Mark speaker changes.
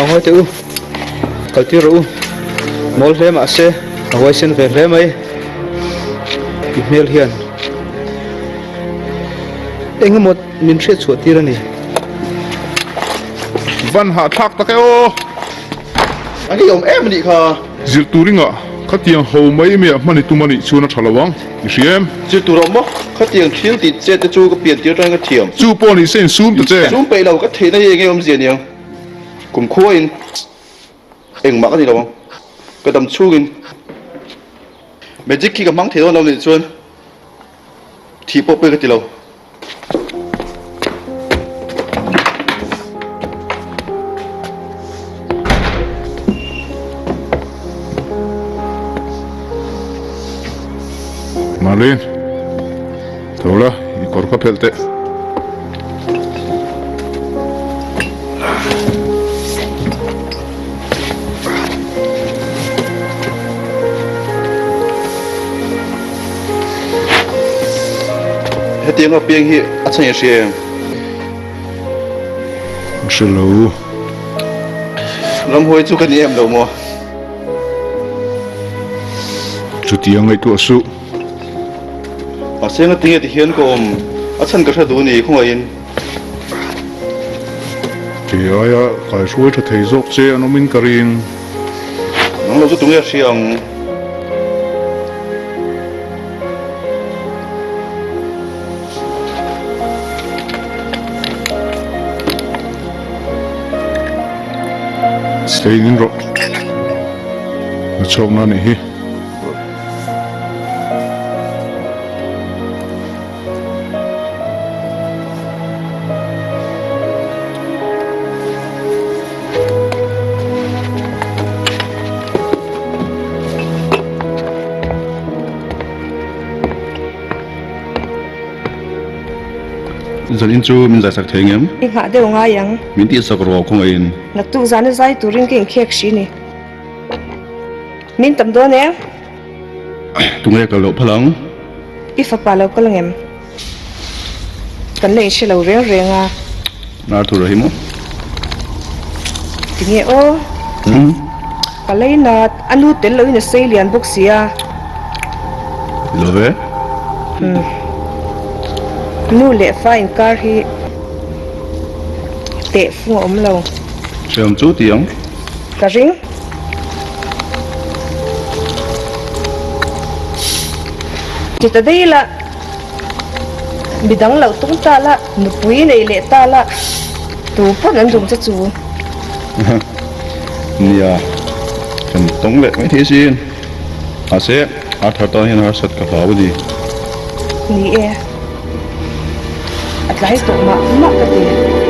Speaker 1: hoi tu cái tiêu ru mol hem ase hoi sen về hem ấy email hiền anh một mình sẽ chuột tiêu này
Speaker 2: văn hạ thác ta cái ô
Speaker 3: anh cái ông em đi kha
Speaker 2: diệt tu ringa khát tiếng hầu mấy mẹ mani tu mani chu na chala wang isiem
Speaker 3: chỉ tụ rồi mốc khát tiếng thiếu thì chết cho chú cái biển tiêu trong cái thiểm
Speaker 2: chu po ni sen sum ta che
Speaker 3: sum bay đầu cái thế này nghe ông gì nhỉ cùng khôi anh mặc cái gì đâu cái tầm chu in mấy chiếc kia cái măng thế đâu làm gì chuan thì bốc bay cái gì đâu
Speaker 2: Merlin thôi là ikor ka pelte
Speaker 3: hết tiếng ở biển hi ở trên xe
Speaker 2: Hello
Speaker 3: làm hồi chú cái em đâu mà
Speaker 2: chu tiếng ai tu su
Speaker 3: ở trên cái tiếng thì hiền com ở trên cái đồ này không ai
Speaker 2: thì ai à cái suy cho thấy dốc che nó mình karin
Speaker 3: nó là chút tung ra xiang
Speaker 2: stay in ro nó chọc na ni hi
Speaker 3: dân in chú mình giải sắc thấy em
Speaker 4: in hạ đều ngay yang
Speaker 3: mình tiếc sắc rồi không ai
Speaker 4: nặc tu zan zai tu ring king khek shi ni min tam do ne
Speaker 3: tung ra cái lỗ phalang
Speaker 4: ifa pa lo kalang em kan nei she lo reng reng a
Speaker 3: na thu rồi mo
Speaker 4: tinge o kalai na anu tel lo in sei lian bok sia
Speaker 3: lo ve
Speaker 4: nu le fa in kar hi te fu om lo
Speaker 3: xem chú tiếng
Speaker 4: ka ring kita dei la bidang lo tung ta la nu pui nei le ta la tu pon an dum cha chu
Speaker 3: nia cần tống lệ mấy thế xin à sẽ thật to hiện sật cả pháo gì
Speaker 4: ni e at lai to ma ka ti